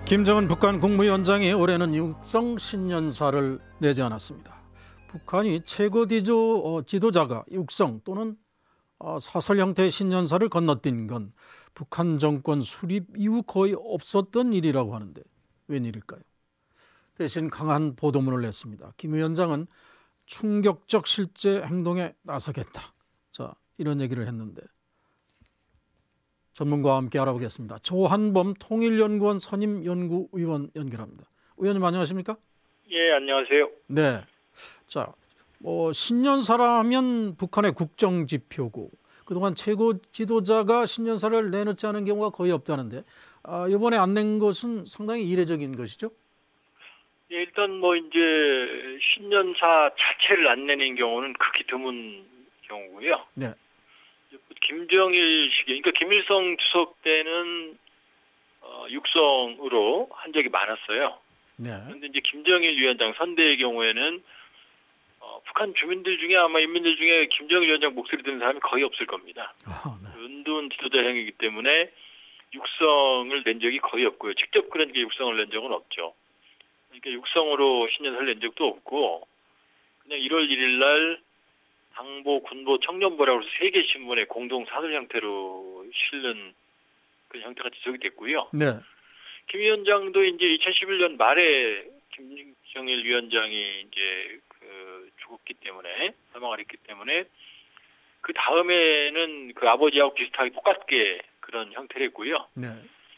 김정은 북한 국무위원장이 올해는 육성 신년사를 내지 않았습니다. 북한이 최고 지도자가 육성 또는 사설 형태의 신년사를 건너뛴 건 북한 정권 수립 이후 거의 없었던 일이라고 하는데 웬일일까요? 대신 강한 보도문을 냈습니다. 김 위원장은 충격적 실제 행동에 나서겠다. 자, 이런 얘기를 했는데 전문가와 함께 알아보겠습니다. 조한범 통일연구원 선임연구위원 연결합니다. 의원님 안녕하십니까? 예, 안녕하세요. 네. 자, 신년사라 하면 북한의 국정지표고 그동안 최고 지도자가 신년사를 내놓지 않은 경우가 거의 없다는데 이번에 안 낸 것은 상당히 이례적인 것이죠? 예, 일단 이제 신년사 자체를 안 내는 경우는 극히 드문 경우고요. 네. 김정일 시기, 그러니까 김일성 주석 때는 육성으로 한 적이 많았어요. 네. 그런데 이제 김정일 위원장 선대의 경우에는 북한 주민들 중에 아마 인민들 중에 김정일 위원장 목소리 듣는 사람이 거의 없을 겁니다. 네. 은둔 지도자형이기 때문에 육성을 낸 적이 거의 없고요. 직접 그런 육성을 낸 적은 없죠. 그러니까 육성으로 신년사를 낸 적도 없고 그냥 1월 1일 날 당보, 군보, 청년보라고 해서 3개 신문에 공동 사설 형태로 실는 그 형태가 지속이 됐고요. 네. 김 위원장도 이제 2011년 말에 김정일 위원장이 이제 죽었기 때문에 사망을 했기 때문에 그 다음에는 그 아버지하고 비슷하게 똑같게 그런 형태를 했고요. 네.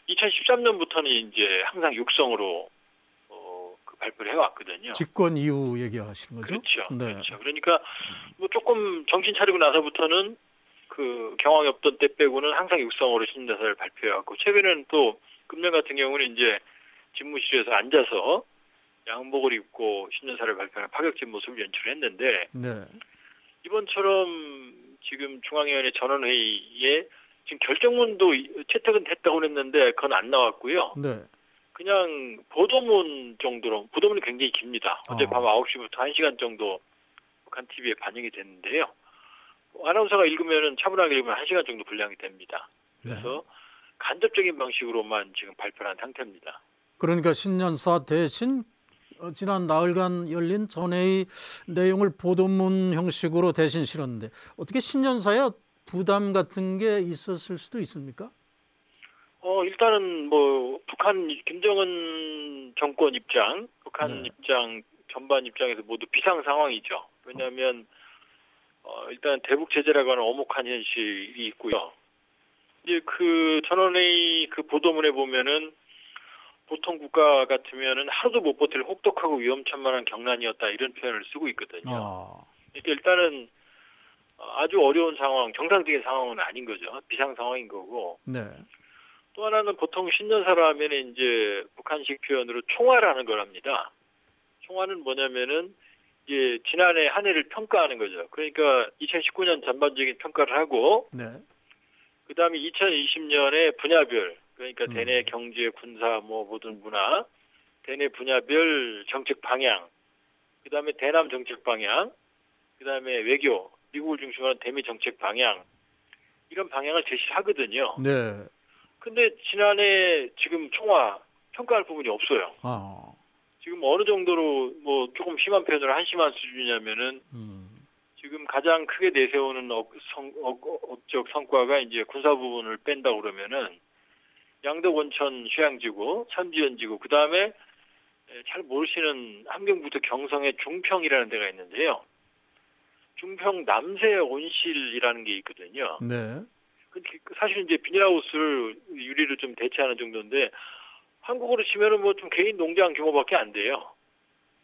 2013년부터는 이제 항상 육성으로 발표를 해왔거든요. 집권 이후 얘기하시는 거죠? 그렇죠. 네. 그렇죠. 그러니까 조금 정신 차리고 나서부터는 그 경황이 없던 때 빼고는 항상 육성으로 신년사를 발표해왔고 최근에는 또 금년 같은 경우는 이제 집무실에서 앉아서 양복을 입고 신년사를 발표하는 파격적인 모습을 연출했는데 네. 이번처럼 지금 중앙위원회 전원회의에 지금 결정문도 채택은 됐다고 했는데 그건 안 나왔고요. 네. 그냥 보도문 정도로, 보도문이 굉장히 깁니다. 어제 밤 9시부터 1시간 정도 북한 TV에 반영이 됐는데요. 아나운서가 읽으면 차분하게 읽으면 1시간 정도 분량이 됩니다. 그래서 네. 간접적인 방식으로만 지금 발표한 상태입니다. 그러니까 신년사 대신 지난 나흘간 열린 전회의 내용을 보도문 형식으로 대신 실었는데 어떻게 신년사에 부담 같은 게 있었을 수도 있습니까? 일단은 북한 김정은 정권 입장, 북한 네. 입장 전반 입장에서 모두 비상 상황이죠. 왜냐하면 일단 대북 제재라고 하는 엄혹한 현실이 있고요. 이제 그 전원회의 그 보도문에 보면은 보통 국가 같으면은 하루도 못 버틸 혹독하고 위험천만한 경난이었다 이런 표현을 쓰고 있거든요. 그러니까 일단은 아주 어려운 상황, 정상적인 상황은 아닌 거죠. 비상 상황인 거고. 네. 또 하나는 보통 신년사로 하면 이제 북한식 표현으로 총화라는 걸 합니다. 총화는 뭐냐면은 이제 지난해 한 해를 평가하는 거죠. 그러니까 2019년 전반적인 평가를 하고, 네. 그 다음에 2020년에 분야별, 그러니까 대내 경제, 군사, 모든 문화, 대내 분야별 정책 방향, 그 다음에 대남 정책 방향, 그 다음에 외교, 미국을 중심으로 한 대미 정책 방향, 이런 방향을 제시하거든요. 네. 근데 지난해 지금 총화 평가할 부분이 없어요. 지금 어느 정도로 조금 심한 표현으로 한심한 수준이냐면은 지금 가장 크게 내세우는 업적 성과가 이제 군사 부분을 뺀다고 그러면은 양덕 원천 휴양지구, 천지연지구, 그 다음에 잘 모르시는 함경부터 경성의 중평이라는 데가 있는데요. 중평 남세 온실이라는 게 있거든요. 네. 사실은 이제 비닐하우스를 유리를 좀 대체하는 정도인데 한국으로 치면은 좀 개인 농장 규모밖에 안 돼요.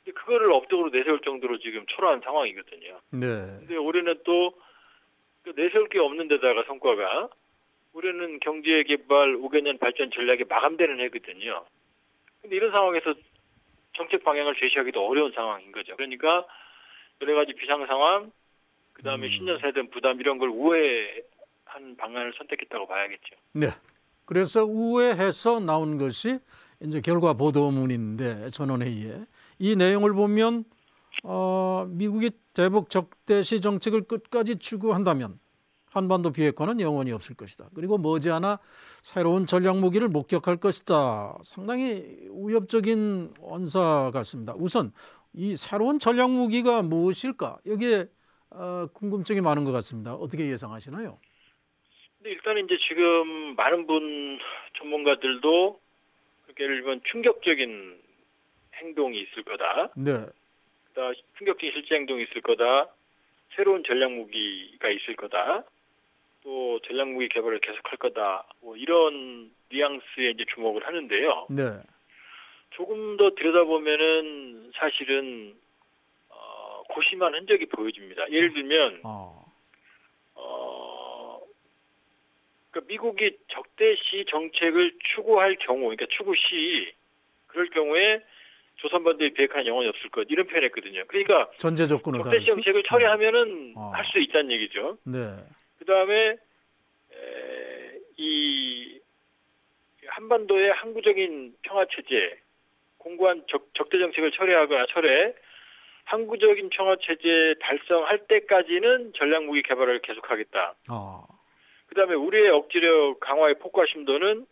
근데 그거를 업적으로 내세울 정도로 지금 초라한 상황이거든요. 네. 근데 올해는 또 내세울 게 없는 데다가 성과가 올해는 경제개발 5개년 발전 전략이 마감되는 해거든요. 근데 이런 상황에서 정책 방향을 제시하기도 어려운 상황인 거죠. 그러니까 여러 가지 비상 상황, 그 다음에 신년사에 대한 부담 이런 걸 우회한 방안을 선택했다고 봐야겠죠. 네. 그래서 우회해서 나온 것이 이제 결과 보도문인데 전원회의에 이 내용을 보면 미국이 대북 적대시 정책을 끝까지 추구한다면 한반도 비핵화는 영원히 없을 것이다. 그리고 머지않아 새로운 전략 무기를 목격할 것이다. 상당히 위협적인 언사 같습니다. 우선 이 새로운 전략 무기가 무엇일까? 여기에 궁금증이 많은 것 같습니다. 어떻게 예상하시나요? 근데 일단 이제 지금 많은 전문가들도 예를 들면 충격적인 행동이 있을 거다. 네. 그다음 충격적인 실제 행동이 있을 거다. 새로운 전략 무기가 있을 거다. 또 전략 무기 개발을 계속할 거다. 뭐 이런 뉘앙스에 이제 주목을 하는데요. 네. 조금 더 들여다보면은 사실은 고심한 흔적이 보여집니다. 예를 들면 그러니까 미국이 적대시 정책을 추구할 경우, 그러니까 추구 시 그럴 경우에 조선반도의 비핵화는 영원히 없을 것 이런 표현했거든요. 그러니까 전제 조건을 적대시 정책을 처리하면은 할 수 있다는 얘기죠. 네. 그 다음에 이 한반도의 항구적인 평화 체제, 공고한 적대 정책을 처리하거나 항구적인 평화 체제 달성할 때까지는 전략 무기 개발을 계속하겠다. 그 다음에 우리의 억지력 강화의 폭과 심도는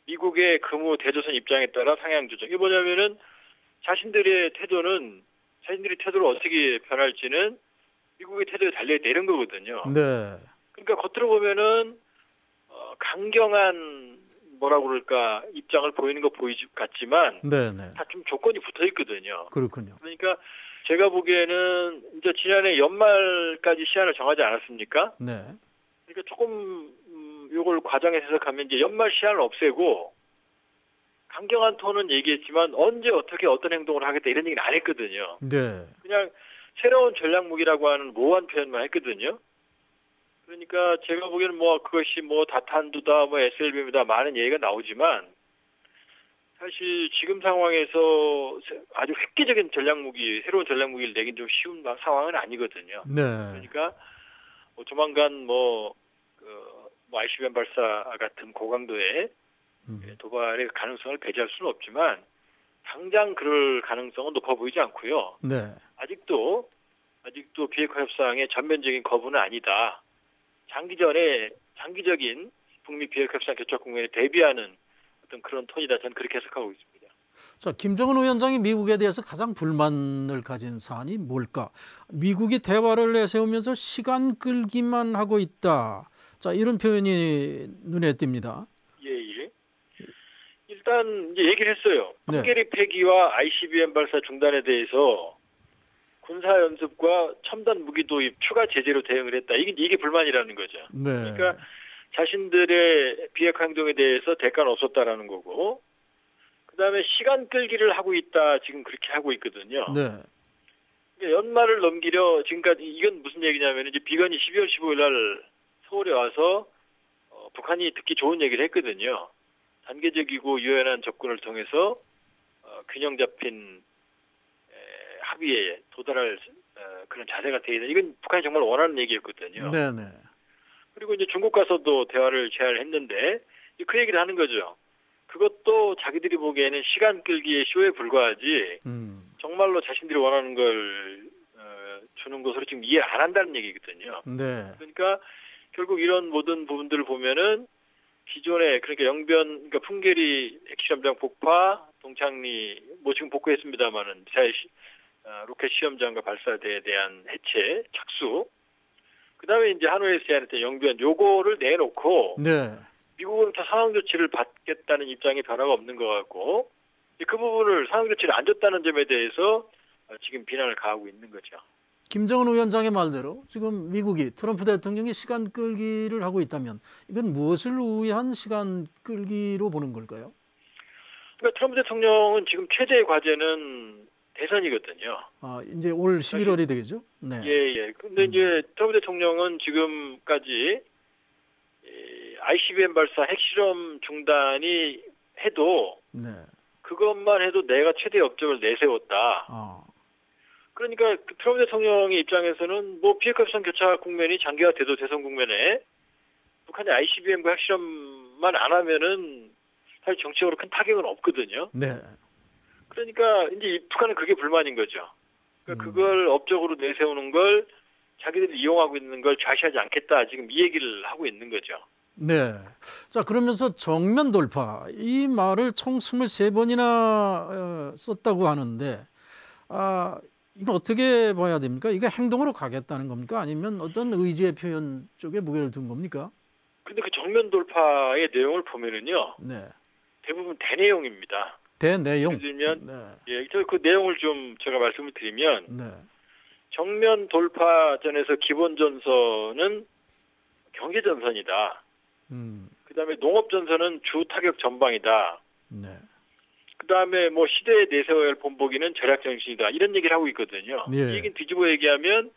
미국의 금우 대조선 입장에 따라 상향 조정. 이게 뭐냐면은 자신들의 태도를 어떻게 변할지는 미국의 태도에 달려있다 이런 거거든요. 네. 그러니까 겉으로 보면은 강경한 뭐라고 그럴까 입장을 보이는 것 같지만 네네. 다 좀 조건이 붙어 있거든요. 그렇군요. 그러니까 제가 보기에는 이제 지난해 연말까지 시한을 정하지 않았습니까? 네. 그러니까 조금 요걸 과장해서 해석하면 이제 연말 시한을 없애고 강경한 톤은 얘기했지만 언제 어떻게 어떤 행동을 하겠다 이런 얘기는 안 했거든요. 네. 그냥 새로운 전략 무기라고 하는 모호한 표현만 했거든요. 그러니까 제가 보기에는 그것이 다탄두다, SLBM이다 많은 얘기가 나오지만 사실 지금 상황에서 아주 획기적인 새로운 전략 무기를 내긴 좀 쉬운 상황은 아니거든요. 네. 그러니까 조만간 ICBM 발사 같은 고강도의 도발의 가능성을 배제할 수는 없지만 당장 그럴 가능성은 높아 보이지 않고요. 네. 아직도 비핵화 협상의 전면적인 거부는 아니다. 장기적인 북미 비핵화 협상 교착 국면에 대비하는 어떤 그런 톤이다. 저는 그렇게 해석하고 있습니다. 자, 김정은 위원장이 미국에 대해서 가장 불만을 가진 사안이 뭘까? 미국이 대화를 내세우면서 시간 끌기만 하고 있다. 자, 이런 표현이 눈에 띕니다. 예. 일단 이제 얘기를 했어요. 풍계리 네. 폐기와 ICBM 발사 중단에 대해서 군사 연습과 첨단 무기 도입 추가 제재로 대응을 했다. 이게 불만이라는 거죠. 네. 그러니까 자신들의 비핵화 행동에 대해서 대가는 없었다라는 거고, 그다음에 시간 끌기를 하고 있다. 지금 그렇게 하고 있거든요. 네. 연말을 넘기려 지금까지 이건 무슨 얘기냐면 이제 비건이 12월 15일 날 서울에 와서 북한이 듣기 좋은 얘기를 했거든요. 단계적이고 유연한 접근을 통해서 균형 잡힌 합의에 도달할 그런 자세가 되어야 돼. 이건 북한이 정말 원하는 얘기였거든요. 네네. 그리고 이제 중국 가서도 대화를 제안을 했는데 그 얘기를 하는 거죠. 그것도 자기들이 보기에는 시간 끌기의 쇼에 불과하지 정말로 자신들이 원하는 걸 주는 것으로 지금 이해 안 한다는 얘기거든요. 네. 그러니까 결국 이런 모든 부분들을 보면은 기존에 그러니까 풍계리 핵실험장 폭파, 동창리 지금 복구했습니다마는 미사일 로켓 시험장과 발사대에 대한 해체, 착수. 그다음에 이제 하노이에서 제안했던 영변 요거를 내놓고 네. 미국은 다 상황 조치를 받겠다는 입장에 변화가 없는 것 같고 그 부분을 상황 조치를 안 줬다는 점에 대해서 지금 비난을 가하고 있는 거죠. 김정은 위원장의 말대로 지금 미국이 트럼프 대통령이 시간 끌기를 하고 있다면 이건 무엇을 위한 시간 끌기로 보는 걸까요? 그러니까 트럼프 대통령은 지금 최대의 과제는 대선이거든요. 이제 올 11월이 되겠죠? 네. 예. 근데 이제 트럼프 대통령은 지금까지 ICBM 발사 핵실험 중단이 해도 그것만 해도 내가 최대 업적을 내세웠다. 그러니까 트럼프 대통령의 입장에서는 비핵화 협상 교착 국면이 장기화돼도 대선 국면에 북한이 ICBM과 핵실험만 안 하면은 사실 정치적으로 큰 타격은 없거든요. 네. 그러니까 이제 북한은 그게 불만인 거죠. 그러니까 그걸 업적으로 내세우는 걸 자기들이 이용하고 있는 걸 좌시하지 않겠다. 지금 이 얘기를 하고 있는 거죠. 네. 자, 그러면서 정면 돌파 이 말을 총 23번이나 썼다고 하는데 이건 어떻게 봐야 됩니까? 이게 행동으로 가겠다는 겁니까? 아니면 어떤 의지의 표현 쪽에 무게를 둔 겁니까? 근데 그 정면 돌파의 내용을 보면은요. 네. 대부분 대내용입니다. 대내용. 예를 들면 네. 예, 그 내용을 좀 제가 말씀을 드리면 네. 정면 돌파전에서 기본 전선은 경제 전선이다. 그다음에 농업 전선은 주 타격 전방이다. 네. 그다음에 뭐 시대에 내세워야 할 본보기는 절약 정신이다. 이런 얘기를 하고 있거든요. 예. 이 얘기는 뒤집어 얘기하면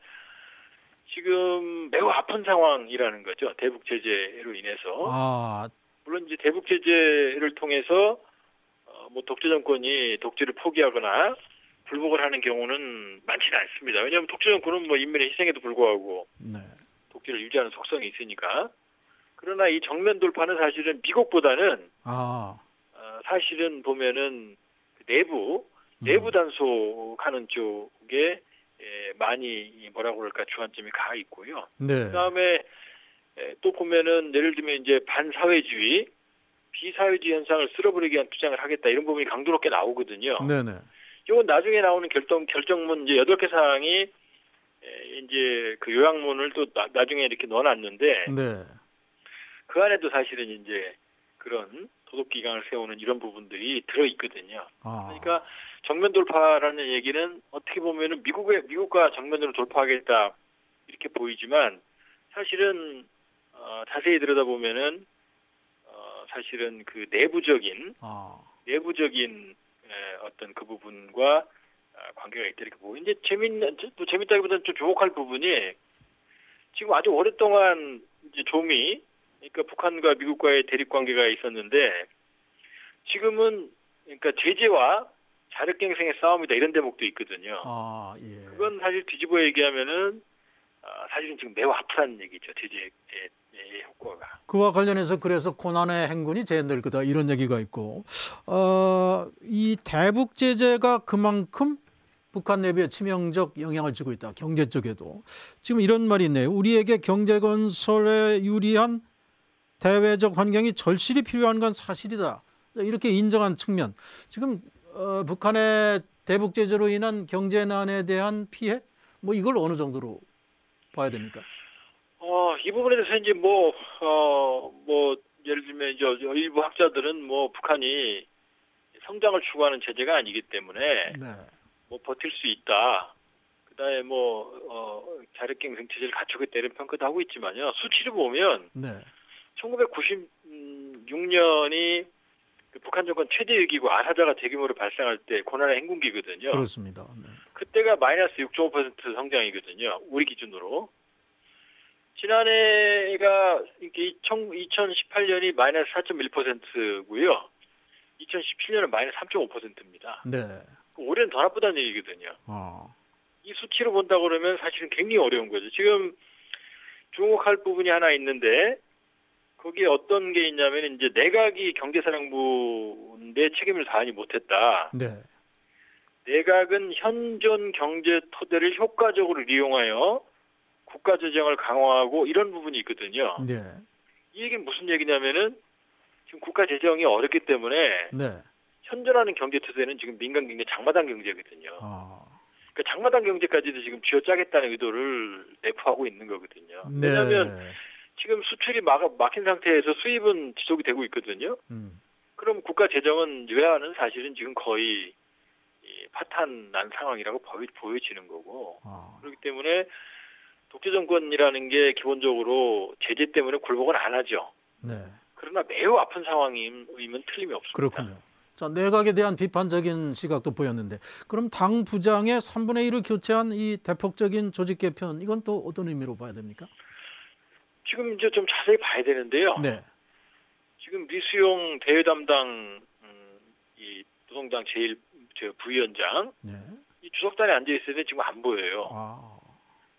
지금 매우 아픈 상황이라는 거죠. 대북 제재로 인해서. 물론 이제 대북 제재를 통해서 뭐 독재 정권이 독재를 포기하거나 불복을 하는 경우는 많지는 않습니다. 왜냐하면 독재 정권은 뭐 인민의 희생에도 불구하고 네. 독재를 유지하는 속성이 있으니까. 그러나 이 정면 돌파는 사실은 미국보다는 사실은 보면은 내부 단속하는 쪽에 많이 뭐라고 그럴까 주안점이 가 있고요. 네. 그다음에 또 보면은 예를 들면 이제 반사회주의, 비사회주의 현상을 쓸어버리기 위한 투쟁을 하겠다 이런 부분이 강도 높게 나오거든요. 네네. 이건 나중에 나오는 결정문 이제 8개 사항이 이제 그 요약문을 또 나중에 이렇게 넣어놨는데 네. 그 안에도 사실은 이제 그런 도덕기강을 세우는 이런 부분들이 들어있거든요. 그러니까 정면 돌파라는 얘기는 어떻게 보면은 미국과 정면으로 돌파하겠다 이렇게 보이지만 사실은 자세히 들여다보면은 사실은 그 내부적인 어떤 그 부분과 관계가 있다 이렇게 보고 이제 재밌다기보다는 좀 주목할 부분이 지금 아주 오랫동안 이제 조미 그러니까 북한과 미국과의 대립 관계가 있었는데 지금은 그러니까 제재와 자력갱생의 싸움이다 이런 대목도 있거든요. 예. 그건 사실 뒤집어 얘기하면은 사실은 지금 매우 아프다는 얘기죠. 제재의 효과가. 그와 관련해서 그래서 고난의 행군이 제한될 거다 이런 얘기가 있고 이 대북 제재가 그만큼 북한 내부에 치명적 영향을 주고 있다. 경제 쪽에도. 지금 이런 말이 있네요. 우리에게 경제 건설에 유리한 대외적 환경이 절실히 필요한 건 사실이다. 이렇게 인정한 측면. 지금 북한의 대북 제재로 인한 경제난에 대한 피해? 뭐 이걸 어느 정도로 봐야 됩니까? 이 부분에 대해서 이제 예를 들면 이제 일부 학자들은 뭐 북한이 성장을 추구하는 제재가 아니기 때문에 네. 뭐 버틸 수 있다. 그다음에 자력갱생 체제를 갖추겠다 이런 평가도 하고 있지만요. 수치를 보면 네. 1996년이 북한 정권 최대 위기고 안하자가 대규모로 발생할 때 고난의 행군기거든요. 그렇습니다. 네. 그때가 마이너스 6.5% 성장이거든요. 우리 기준으로. 지난해가 2018년이 마이너스 4.1%고요. 2017년은 마이너스 3.5%입니다. 네. 올해는 더 나쁘다는 얘기거든요. 이 수치로 본다 그러면 사실은 굉장히 어려운 거죠. 지금 주목할 부분이 하나 있는데 거기에 어떤 게 있냐면 이제 내각이 경제사령부인데 책임을 다하지 못했다. 네. 내각은 현존 경제 토대를 효과적으로 이용하여 국가 재정을 강화하고 이런 부분이 있거든요. 네. 이 얘기는 무슨 얘기냐면은 지금 국가 재정이 어렵기 때문에 네. 현존하는 경제 토대는 지금 민간 경제 장마당 경제거든요. 그러니까 장마당 경제까지도 지금 쥐어짜겠다는 의도를 내포하고 있는 거거든요. 네. 왜냐하면 지금 수출이 막힌 상태에서 수입은 지속이 되고 있거든요. 그럼 국가 재정은 외화는 사실은 지금 거의 파탄난 상황이라고 보여지는 거고 그렇기 때문에 독재 정권이라는 게 기본적으로 제재 때문에 굴복은 안 하죠. 네. 그러나 매우 아픈 상황이면 틀림이 없습니다. 그렇군요. 자, 내각에 대한 비판적인 시각도 보였는데 그럼 당 부장의 3분의 1을 교체한 이 대폭적인 조직 개편 이건 또 어떤 의미로 봐야 됩니까? 지금 이제 좀 자세히 봐야 되는데요. 네. 지금 리수용 대외 담당 이 노동당 부위원장 네. 이 주석단에 앉아 있으면 지금 안 보여요.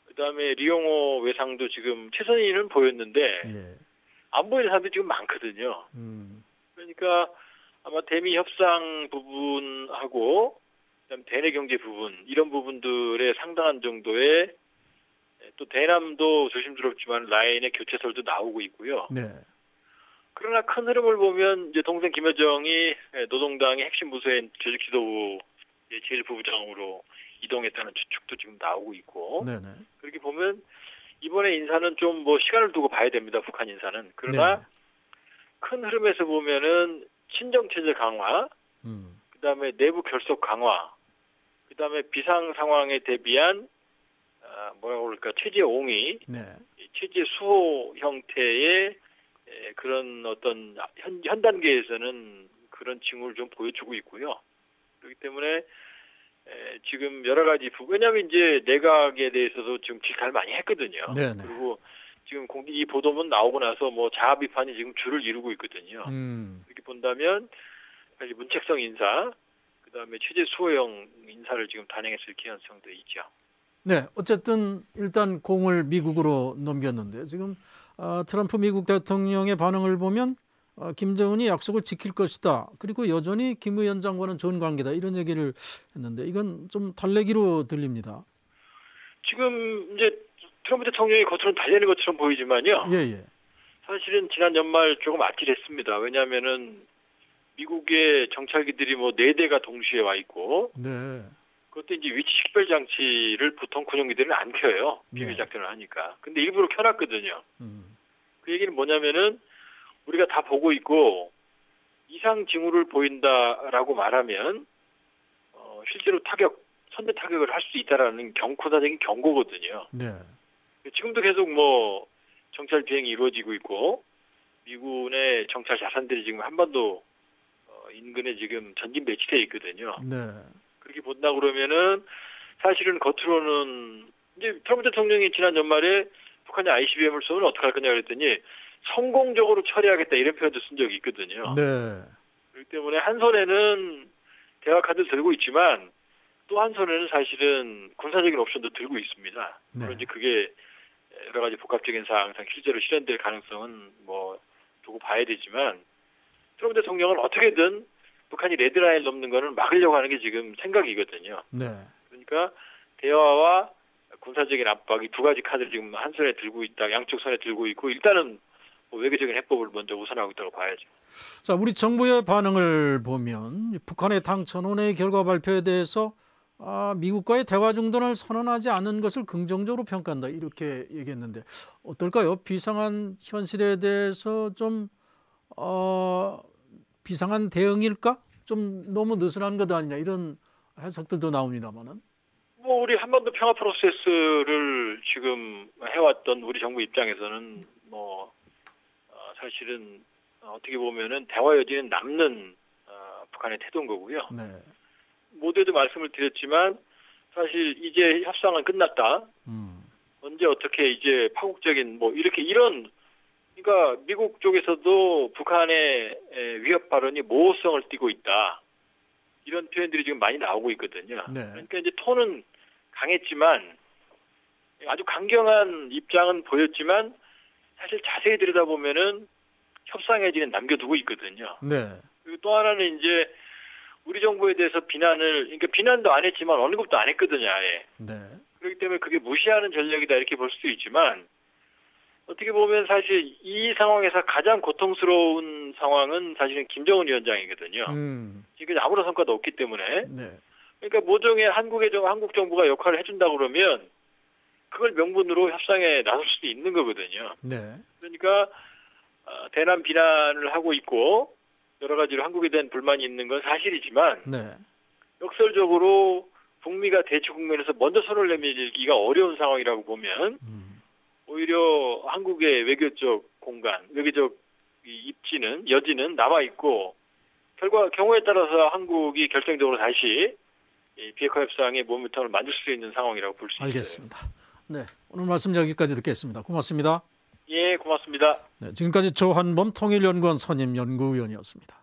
그다음에 리용호 외상도 지금 최선희는 보였는데 예. 안 보이는 사람들이 지금 많거든요. 그러니까 아마 대미 협상 부분하고 그다음 대내 경제 부분 이런 부분들의 상당한 정도의 또 대남도 조심스럽지만 라인의 교체설도 나오고 있고요. 네. 그러나 큰 흐름을 보면 이제 동생 김여정이 노동당의 핵심 부서인 조직지도부 제1부부장으로 이동했다는 추측도 지금 나오고 있고. 네네. 그렇게 보면 이번에 인사는 좀 뭐 시간을 두고 봐야 됩니다. 북한 인사는. 그러나 네. 큰 흐름에서 보면은 친정체제 강화, 그다음에 내부 결속 강화, 그다음에 비상 상황에 대비한 뭐라고 그럴까 체제 옹이, 네. 체제 수호 형태의 그런 어떤 현 단계에서는 그런 징후를 좀 보여주고 있고요. 그렇기 때문에 지금 여러 가지 왜냐하면 이제 내각에 대해서도 지금 질타를 많이 했거든요. 네네. 그리고 지금 이 보도문 나오고 나서 뭐 자아 비판이 지금 줄을 이루고 있거든요. 이렇게 본다면 사실 문책성 인사, 그다음에 체제 수호형 인사를 지금 단행했을 가능성도 있죠. 네, 어쨌든 일단 공을 미국으로 넘겼는데 지금 트럼프 미국 대통령의 반응을 보면 김정은이 약속을 지킬 것이다. 그리고 여전히 김 위원장과는 좋은 관계다. 이런 얘기를 했는데 이건 좀 달래기로 들립니다. 지금 이제 트럼프 대통령이 겉으로는 달래는 것처럼 보이지만요. 예. 사실은 지난 연말 조금 아찔했습니다. 왜냐하면은 미국의 정찰기들이 뭐 4대가 동시에 와 있고, 네. 그것도 이제 위치 식별 장치를 보통 군용기들은 안 켜요. 비밀 작전을 하니까. 근데 일부러 켜놨거든요. 그 얘기는 뭐냐면은 우리가 다 보고 있고 이상 징후를 보인다라고 말하면 실제로 선제 타격을 할 수 있다라는 군사적인 경고거든요. 네. 지금도 계속 뭐 정찰 비행이 이루어지고 있고 미군의 정찰 자산들이 지금 한반도 인근에 지금 전진 배치돼 있거든요. 네. 그렇게 본다 그러면은 사실은 겉으로는 이제 트럼프 대통령이 지난 연말에 북한이 ICBM을 쏘면 어떡할 거냐 그랬더니 성공적으로 처리하겠다 이런 표현도 쓴 적이 있거든요. 네. 그렇기 때문에 한 손에는 대화 카드를 들고 있지만 또 한 손에는 사실은 군사적인 옵션도 들고 있습니다. 네. 그런데 그게 여러 가지 복합적인 사항상 실제로 실현될 가능성은 뭐 두고 봐야 되지만 트럼프 대통령은 어떻게든 북한이 레드라인을 넘는 거는 막으려고 하는 게 지금 생각이거든요. 네. 그러니까 대화와 군사적인 압박이 두 가지 카드를 지금 한 손에 들고 있다, 양쪽 손에 들고 있고 일단은 뭐 외교적인 해법을 먼저 우선하고 있다고 봐야죠. 자, 우리 정부의 반응을 보면 북한의 당 전원의 결과 발표에 대해서 미국과의 대화 중단을 선언하지 않은 것을 긍정적으로 평가한다 이렇게 얘기했는데 어떨까요? 비상한 현실에 대해서 좀 비상한 대응일까? 좀 너무 느슨한 것 아니냐 이런 해석들도 나옵니다만은. 뭐 우리 한반도 평화 프로세스를 지금 해왔던 우리 정부 입장에서는 뭐 사실은 어떻게 보면은 대화 여지는 남는 북한의 태도인 거고요. 네. 모두에도 말씀을 드렸지만 사실 이제 협상은 끝났다. 언제 어떻게 이제 파국적인 뭐 이런 그러니까 미국 쪽에서도 북한의 위협 발언이 모호성을 띠고 있다. 이런 표현들이 지금 많이 나오고 있거든요. 네. 그러니까 이제 톤은 강했지만 아주 강경한 입장은 보였지만 사실 자세히 들여다보면은 협상 여지는 남겨두고 있거든요. 네. 그리고 또 하나는 이제 우리 정부에 대해서 그러니까 비난도 안 했지만 언급도 안 했거든요, 아예. 네. 그렇기 때문에 그게 무시하는 전략이다 이렇게 볼 수도 있지만 어떻게 보면 사실 이 상황에서 가장 고통스러운 상황은 사실은 김정은 위원장이거든요. 그러니까 아무런 성과도 없기 때문에. 네. 그러니까 모종의 한국 정부가 역할을 해준다 그러면 그걸 명분으로 협상에 나설 수도 있는 거거든요. 네. 그러니까 대남 비난을 하고 있고 여러 가지로 한국에 대한 불만이 있는 건 사실이지만 네. 역설적으로 북미가 대치 국면에서 먼저 손을 내밀기가 어려운 상황이라고 보면 오히려 한국의 외교적 공간, 외교적 여지는 남아있고 경우에 따라서 한국이 결정적으로 다시 비핵화 협상의 모멘텀을 만들 수 있는 상황이라고 볼 수 있어요. 알겠습니다. 네, 오늘 말씀 여기까지 듣겠습니다. 고맙습니다. 예, 고맙습니다. 네, 지금까지 조한범 통일연구원 선임 연구위원이었습니다.